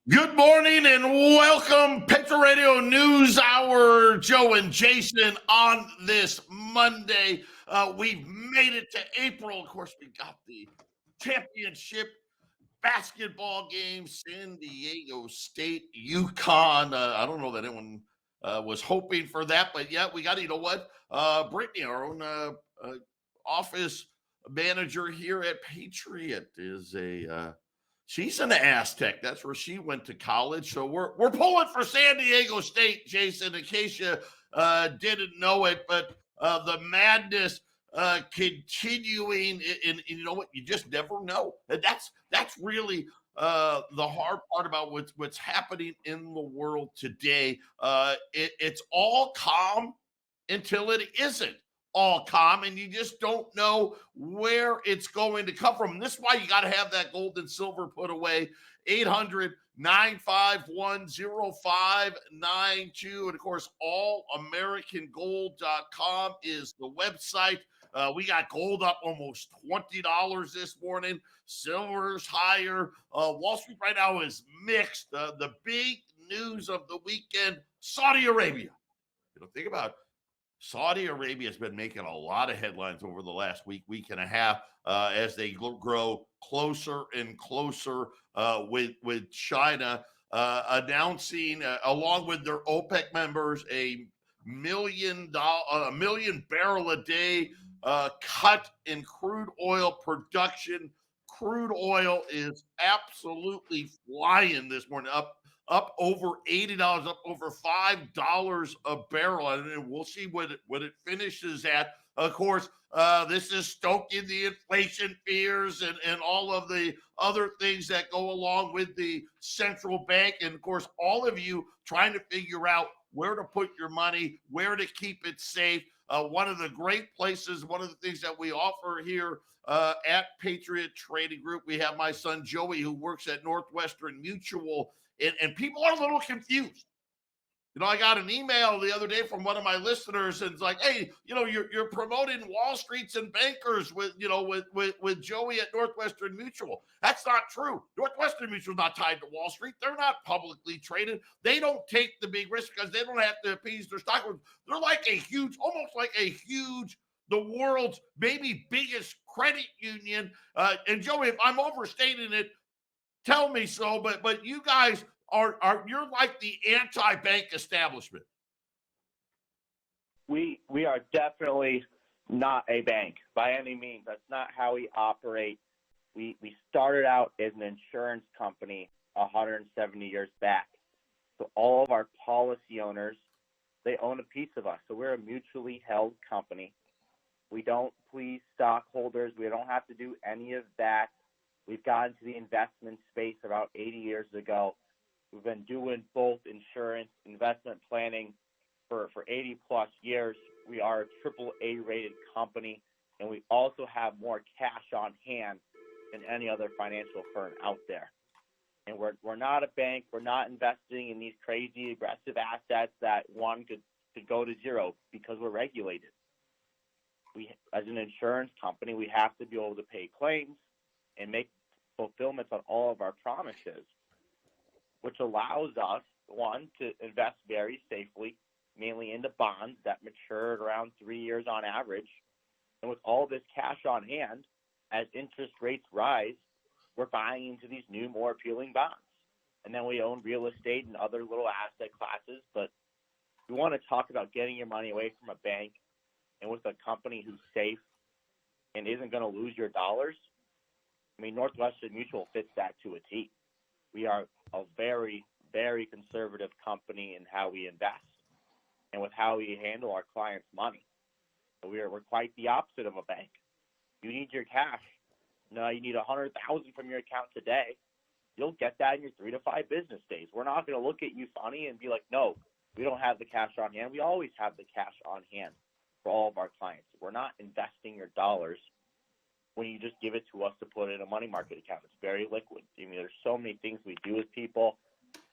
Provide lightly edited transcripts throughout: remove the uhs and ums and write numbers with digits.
Good morning and welcome, Patriot Radio News Hour. Joe and Jason on this Monday. We've made it to April. Of course, we got the championship basketball game, San Diego State, UConn. I don't know that anyone was hoping for that, but yeah, we got, Brittany, our own office manager here at Patriot, is she's an Aztec. That's where she went to college. So we're pulling for San Diego State, Jason, in case you didn't know it. But the madness continuing, and you know what? You just never know. And that's really the hard part about what's happening in the world today. It's all calm until it isn't all calm, and you just don't know where it's going to come from. And this is why you got to have that gold and silver put away. 800-951-0592. And of course, allamericangold.com is the website. We got gold up almost $20 this morning. Silver's higher. Wall Street right now is mixed. The big news of the weekend, Saudi Arabia. Think about Saudi Arabia has been making a lot of headlines over the last week and a half as they grow closer and closer with China announcing, along with their OPEC members, a $1 million barrel a day cut in crude oil production. Crude oil is absolutely flying this morning, up over $80, up over $5 a barrel. And we'll see what it finishes at. Of course, this is stoking the inflation fears and all of the other things that go along with the central bank. And of course, all of you trying to figure out where to put your money, where to keep it safe. One of the great places, one of the things that we offer here at Patriot Trading Group, we have my son Joey, who works at Northwestern Mutual. And people are a little confused. I got an email the other day from one of my listeners, and it's like, hey, you're promoting Wall Streets and bankers with Joey at Northwestern Mutual. That's not true. Northwestern Mutual is not tied to Wall Street. They're not publicly traded. They don't take the big risk because they don't have to appease their stockholders. They're like almost like a huge, the world's maybe biggest credit union. And Joey, if I'm overstating it, tell me so, but you guys you're like the anti-bank establishment. We are definitely not a bank by any means. That's not how we operate. We started out as an insurance company 170 years back. So all of our policy owners, they own a piece of us. So we're a mutually held company. We don't please stockholders. We don't have to do any of that. We've got into the investment space about 80 years ago. We've been doing both insurance, investment planning for 80 plus years. We are a AAA rated company, and we also have more cash on hand than any other financial firm out there. And we're not a bank. We're not investing in these crazy aggressive assets that one could go to zero because we're regulated. We, as an insurance company, we have to be able to pay claims and make fulfillments on all of our promises, which allows us, one, to invest very safely, mainly into bonds that mature at around 3 years on average. And with all this cash on hand, as interest rates rise, we're buying into these new, more appealing bonds. And then we own real estate and other little asset classes. But we want to talk about getting your money away from a bank and with a company who's safe and isn't going to lose your dollars. I mean, Northwestern Mutual fits that to a T. We are a very, very conservative company in how we invest and with how we handle our clients' money. So we're quite the opposite of a bank. You need your cash. No, you need $100,000 from your account today. You'll get that in your 3 to 5 business days. We're not going to look at you funny and be like, no, we don't have the cash on hand. We always have the cash on hand for all of our clients. We're not investing your dollars when you just give it to us to put in a money market account. It's very liquid. I mean, there's so many things we do with people,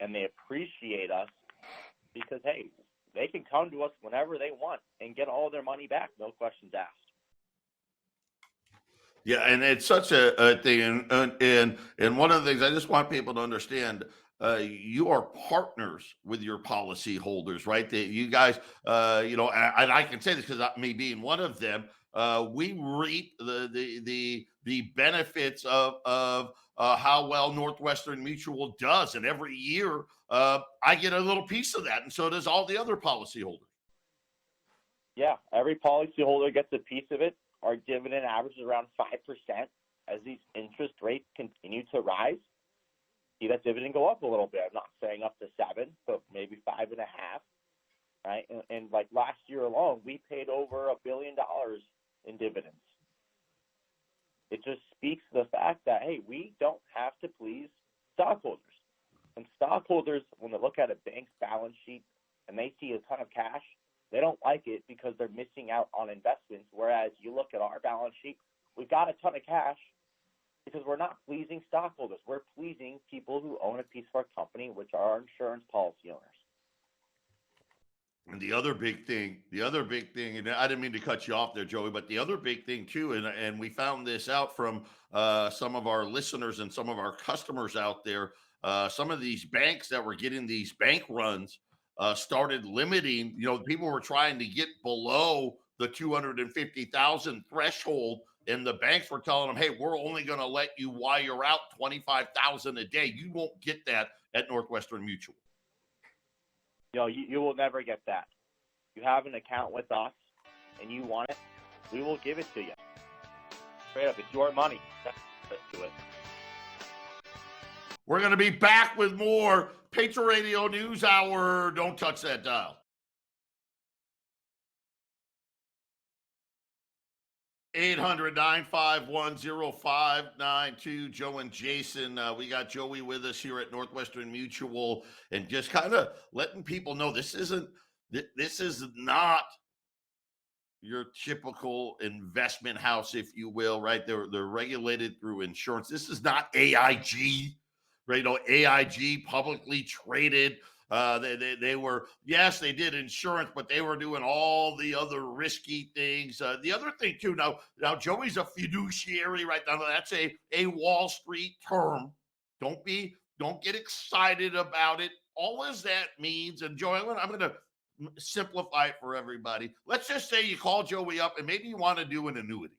and they appreciate us because, hey, they can come to us whenever they want and get all their money back, no questions asked. Yeah, and it's such a thing. And one of the things I just want people to understand, you are partners with your policy holders, right? That you guys, and I can say this because me being one of them, we reap the benefits of how well Northwestern Mutual does, and every year I get a little piece of that, and so does all the other policy holders. Yeah, every policyholder gets a piece of it. Our dividend averages around 5% as these interest rates continue to rise. See that dividend go up a little bit. I'm not saying up to 7, but maybe 5.5, right? And like last year alone, we paid over $1 billion in dividends. It just speaks to the fact that, hey, we don't have to please stockholders. And stockholders, when they look at a bank's balance sheet and they see a ton of cash, they don't like it because they're missing out on investments. Whereas you look at our balance sheet, we've got a ton of cash because we're not pleasing stockholders. We're pleasing people who own a piece of our company, which are our insurance policy owners. And the other big thing, and I didn't mean to cut you off there, Joey, but the other big thing too, and we found this out from some of our listeners and some of our customers out there. Some of these banks that were getting these bank runs started limiting. People were trying to get below the 250,000 threshold, and the banks were telling them, "Hey, we're only going to let you wire out 25,000 a day. You won't get that at Northwestern Mutual." You will never get that. You have an account with us and you want it, we will give it to you. Straight up, it's your money. Let's do it. We're going to be back with more Patriot Radio News Hour. Don't touch that dial. 800-951-0592. Joe and Jason, we got Joey with us here at Northwestern Mutual, and just kind of letting people know this is not your typical investment house, if you will, right? They're regulated through insurance. This is not AIG, right? AIG, publicly traded. They were, yes, they did insurance, but they were doing all the other risky things. The other thing too, now Joey's a fiduciary, right? Now that's a Wall Street term. Don't get excited about it. All as that means, and Joey, I'm going to simplify it for everybody. Let's just say you call Joey up and maybe you want to do an annuity.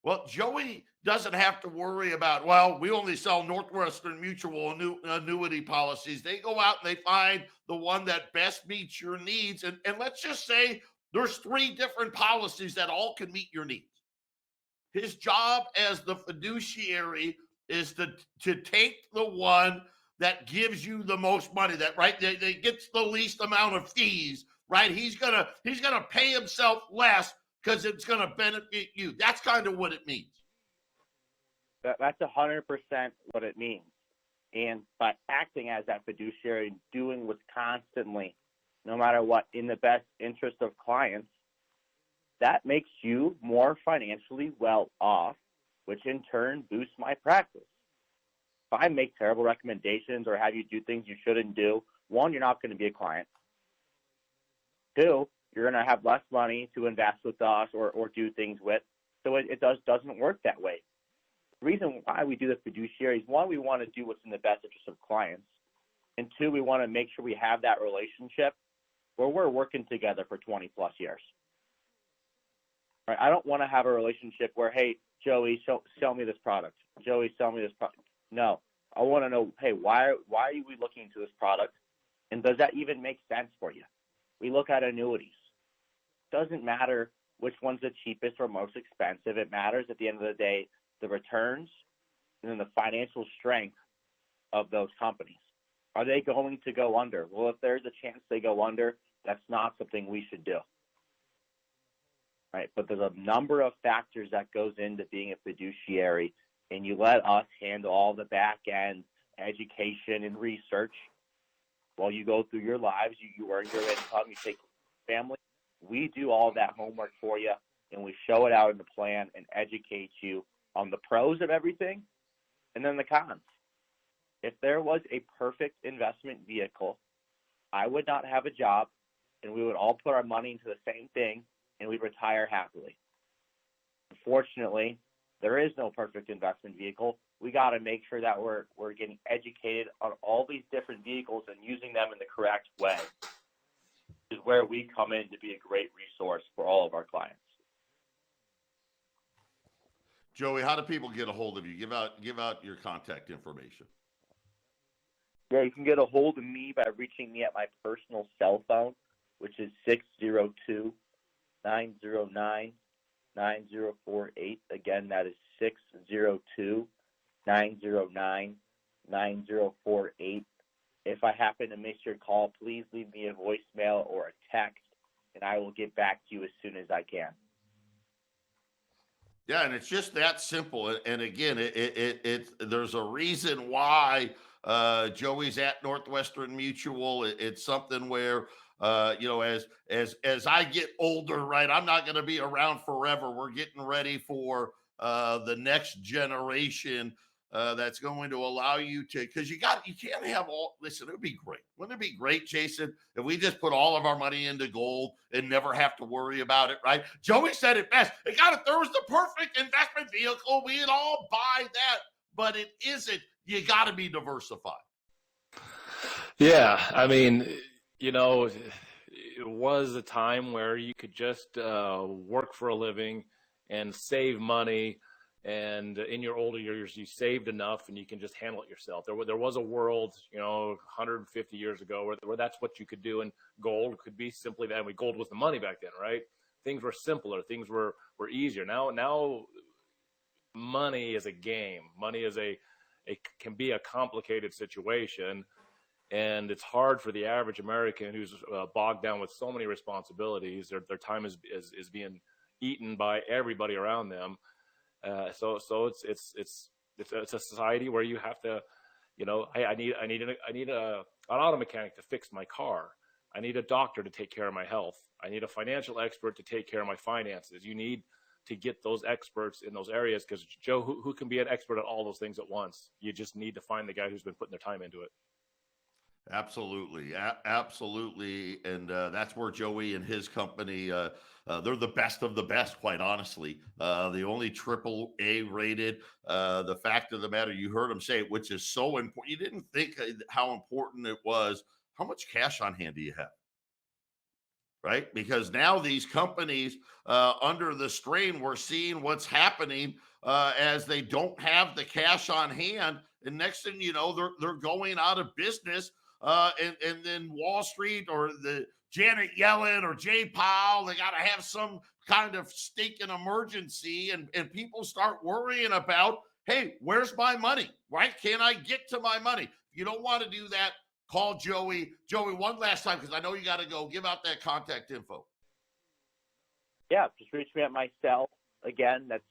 Well, Joey doesn't have to worry about, we only sell Northwestern Mutual annuity policies. They go out and they find the one that best meets your needs. And let's just say there's 3 different policies that all can meet your needs. His job as the fiduciary is to take the one that gives you the most money, that gets the least amount of fees, right? He's gonna pay himself less because it's going to benefit you. That's kind of what it means. That's 100% what it means. And by acting as that fiduciary, doing what's constantly, no matter what, in the best interest of clients, that makes you more financially well off, which in turn boosts my practice. If I make terrible recommendations or have you do things you shouldn't do, 1, you're not going to be a client. 2, you're going to have less money to invest with us or do things with. So it doesn't work that way. The reason why we do the fiduciary is, 1, we want to do what's in the best interest of clients. And 2, we want to make sure we have that relationship where we're working together for 20 plus years. Right? I don't want to have a relationship where, hey, Joey, sell me this product. Joey, sell me this product. No, I want to know, hey, why are we looking into this product? And does that even make sense for you? We look at annuities. It doesn't matter which one's the cheapest or most expensive. It matters at the end of the day, the returns and then the financial strength of those companies. Are they going to go under? Well, if there's a chance they go under, that's not something we should do. Right? But there's a number of factors that goes into being a fiduciary, and you let us handle all the back end education and research while you go through your lives, you earn your income, you take family. We do all that homework for you, and we show it out in the plan and educate you on the pros of everything and then the cons. If there was a perfect investment vehicle, I would not have a job, and we would all put our money into the same thing, and we'd retire happily. Unfortunately, There is no perfect investment vehicle. We got to make sure that we're getting educated on all these different vehicles and using them in the correct way. This is where we come in to be a great resource for all of our clients. Joey, how do people get a hold of you? Give out your contact information. Yeah, you can get a hold of me by reaching me at my personal cell phone, which is 602-909-9048. Again, that is 602-909-9048. If I happen to miss your call, please leave me a voicemail or a text, and I will get back to you as soon as I can. Yeah, and it's just that simple. And again, there's a reason why Joey's at Northwestern Mutual. It's something where as I get older, right, I'm not going to be around forever. We're getting ready for the next generation that's going to allow you to, because you can't have all. Listen, it would be great. Wouldn't it be great, Jason, if we just put all of our money into gold and never have to worry about it, right? Joey said it best. If there was the perfect investment vehicle, we'd all buy that, but it isn't. You got to be diversified. Yeah, I mean, it was a time where you could just work for a living and save money. And in your older years, you saved enough and you can just handle it yourself. There was a world, 150 years ago where that's what you could do. And gold could be simply that. I mean, gold was the money back then, right? Things were simpler. Things were easier. Now money is a game. Money is it can be a complicated situation. And it's hard for the average American who's bogged down with so many responsibilities. Their time is being eaten by everybody around them. So it's a society where you have to, I need an auto mechanic to fix my car. I need a doctor to take care of my health. I need a financial expert to take care of my finances. You need to get those experts in those areas, because Joe, who can be an expert at all those things at once? You just need to find the guy who's been putting their time into it. Absolutely. Absolutely. And that's where Joey and his company, they're the best of the best, quite honestly. The only AAA rated. The fact of the matter, you heard him say it, which is so important. You didn't think how important it was. How much cash on hand do you have? Right? Because now these companies, under the strain, we're seeing what's happening as they don't have the cash on hand. And next thing you know, they're going out of business. And then Wall Street or the Janet Yellen or Jay Powell, they got to have some kind of stake in emergency, and people start worrying about, hey, where's my money? Right? Can I get to my money? If you don't want to do that, call Joey. Joey, one last time, because I know you got to go. Give out that contact info. Yeah, just reach me at my cell. Again, that's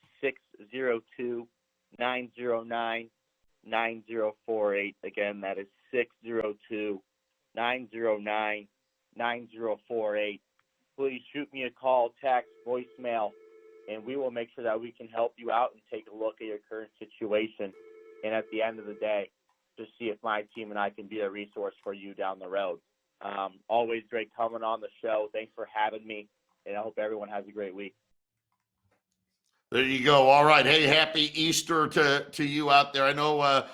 602-909-9048. Again, that is 602-909-9048. Please shoot me a call, text, voicemail, and we will make sure that we can help you out and take a look at your current situation. And at the end of the day, just see if my team and I can be a resource for you down the road. Always great coming on the show. Thanks for having me, and I hope everyone has a great week. There you go. All right. Hey, happy Easter to you out there. I know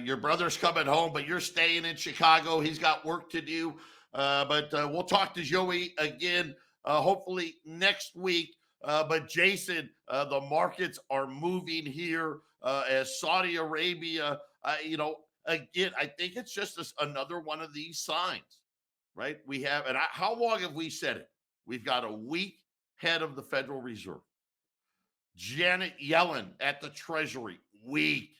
your brother's coming home, but you're staying in Chicago. He's got work to do. But we'll talk to Joey again, hopefully next week. But Jason, the markets are moving here as Saudi Arabia, again, I think it's just another one of these signs, right? We have, and how long have we said it? We've got a weak head of the Federal Reserve. Janet Yellen at the Treasury, weak.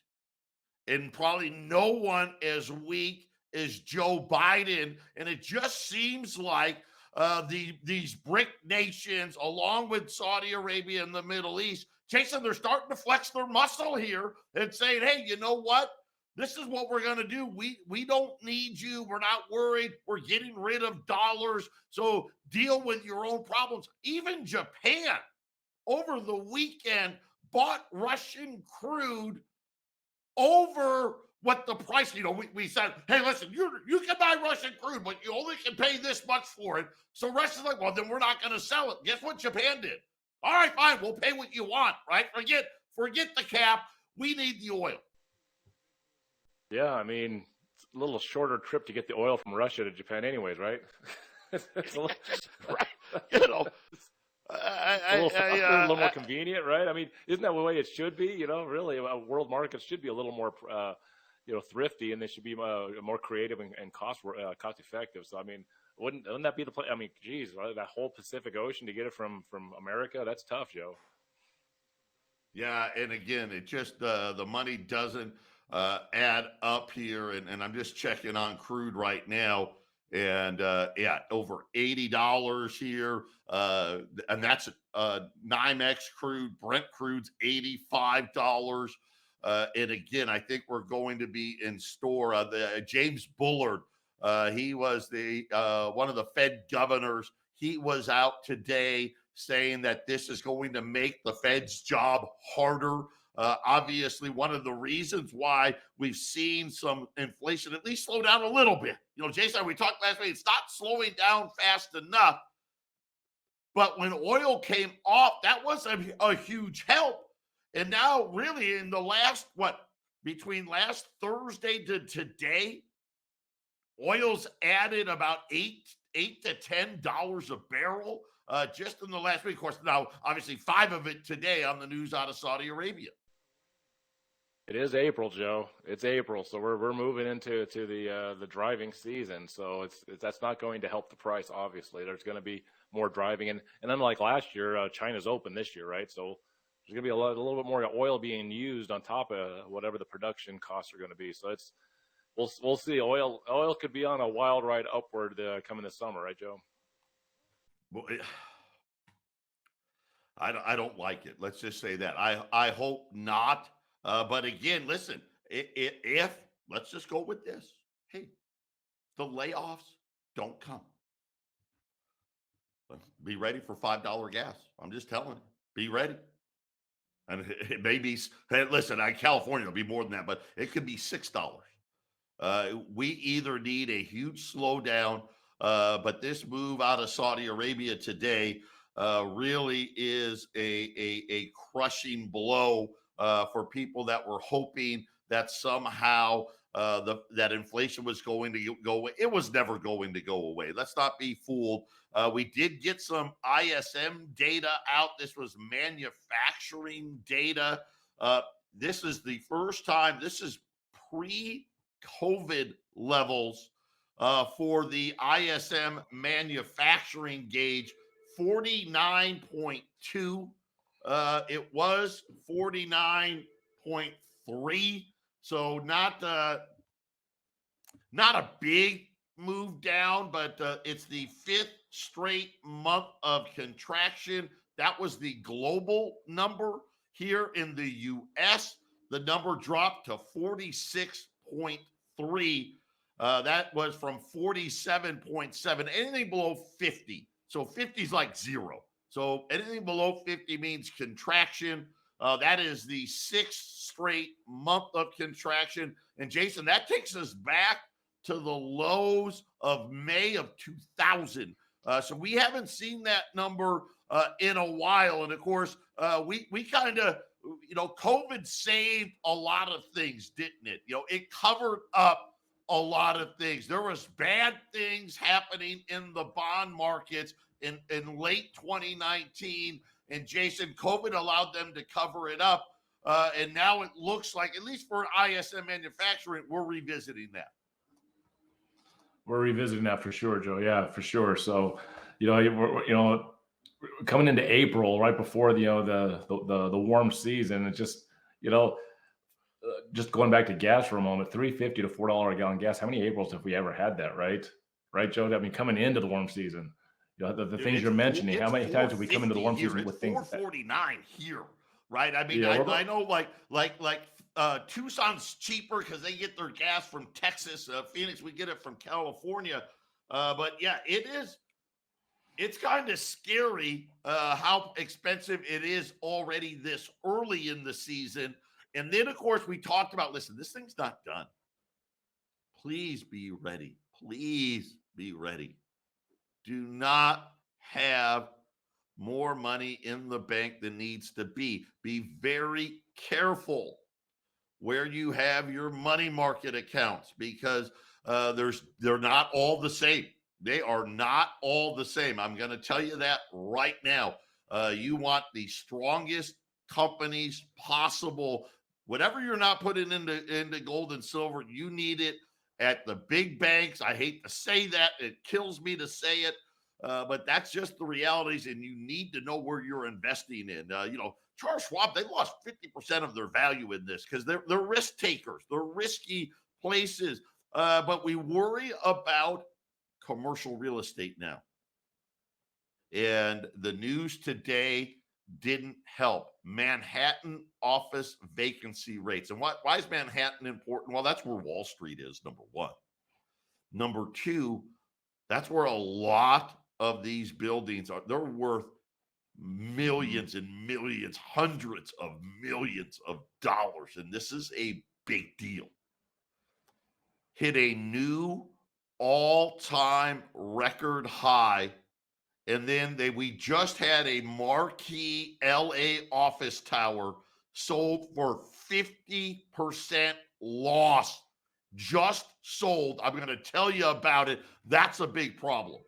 And probably no one as weak as Joe Biden. And it just seems like these BRIC nations, along with Saudi Arabia and the Middle East, Jason, they're starting to flex their muscle here and saying, hey, you know what? This is what we're going to do. We don't need you. We're not worried. We're getting rid of dollars. So deal with your own problems. Even Japan, over the weekend, bought Russian crude over what the price, we said, hey, listen, you can buy Russian crude, but you only can pay this much for it. So Russia's like, well, then we're not going to sell it. Guess what Japan did? All right, fine, we'll pay what you want, right? Forget Forget the cap. We need the oil. Yeah, I mean, it's a little shorter trip to get the oil from Russia to Japan anyways, right? It's a little, Right. You know, a little faster, a little more convenient, right? I mean, isn't that the way it should be? Really, world markets should be a little more, thrifty, and they should be more creative and cost effective. So, I mean, wouldn't that be the play? I mean, geez, right? That whole Pacific Ocean to get it from America, that's tough, Joe. Yeah, and again, it just the money doesn't add up here, and I'm just checking on crude right now, and over $80 here, and that's NYMEX crude, Brent crude's $85, and again, I think we're going to be in store. The James Bullard, he was the one of the Fed governors. He was out today saying that this is going to make the Fed's job harder. Obviously, one of the reasons why we've seen some inflation at least slow down a little bit. Jason, we talked last week, it's not slowing down fast enough. But when oil came off, that was a huge help. And now, really, in the last, between last Thursday to today, oil's added about $8 to $10 a barrel. Just in the last week, of course, now obviously 5 of it today on the news out of Saudi Arabia. It is April, Joe. It's April, so we're moving into the driving season. So that's not going to help the price. Obviously, there's going to be more driving, and unlike last year, China's open this year, right? So there's going to be a little bit more oil being used on top of whatever the production costs are going to be. So we'll see. Oil could be on a wild ride upward coming this summer, right, Joe? Well, I don't like it. Let's just say that. I hope not. But again, listen, if let's just go with this. Hey, the layoffs don't come. Be ready for $5 gas. I'm just telling you. Be ready. And it may be, listen, California will be more than that, but it could be $6. We either need a huge slowdown, but this move out of Saudi Arabia today really is a crushing blow for people that were hoping that somehow that inflation was going to go away. It was never going to go away. Let's not be fooled. We did get some ISM data out. This was manufacturing data. This is the first time. This is pre-COVID levels for the ISM manufacturing gauge, 49.2. It was 49.3. So not a big move down, but it's the 5th straight month of contraction. That was the global number. Here in the U.S., the number dropped to 46.3. That was from 47.7. Anything below 50. So 50 is like zero. So anything below 50 means contraction. That is the 6th straight month of contraction. And Jason, that takes us back to the lows of May of 2000. So we haven't seen that number in a while. And of course, we kind of, COVID saved a lot of things, didn't it? It covered up a lot of things. There was bad things happening in the bond markets in late 2019. And Jason, COVID allowed them to cover it up. And now it looks like, at least for ISM manufacturing, we're revisiting that. We're revisiting that for sure, Joe. Yeah, for sure. So, coming into April, right before the warm season, it's just just going back to gas for a moment, $3.50 to $4 a gallon gas. How many Aprils have we ever had that, right? Right, Joe? I mean, coming into the warm season, the things you're mentioning. How many times have we come into the warm season with things? 449 here, right? I mean, I know like Tucson's cheaper because they get their gas from Texas. Phoenix, we get it from California. But yeah, it is. It's kind of scary how expensive it is already this early in the season. And then, of course, we talked about, listen, this thing's not done. Please be ready. Please be ready. Do not have more money in the bank than needs to be. Be very careful where you have your money market accounts, because they're not all the same. They are not all the same. I'm going to tell you that right now. You want the strongest companies possible. Whatever you're not putting into gold and silver, you need it at the big banks. I hate to say that. It kills me to say it. But that's just the realities, and you need to know where you're investing in. Charles Schwab, they lost 50% of their value in this because they're risk takers. They're risky places. But we worry about commercial real estate now. And the news today didn't help. Manhattan office vacancy rates. And why is Manhattan important? Well, that's where Wall Street is, number one. Number two, that's where a lot of these buildings are. They're worth millions and millions, hundreds of millions of dollars. And this is a big deal. Hit a new all-time record high. And then we just had a marquee LA office tower sold for 50% loss. Just sold. I'm going to tell you about it. That's a big problem.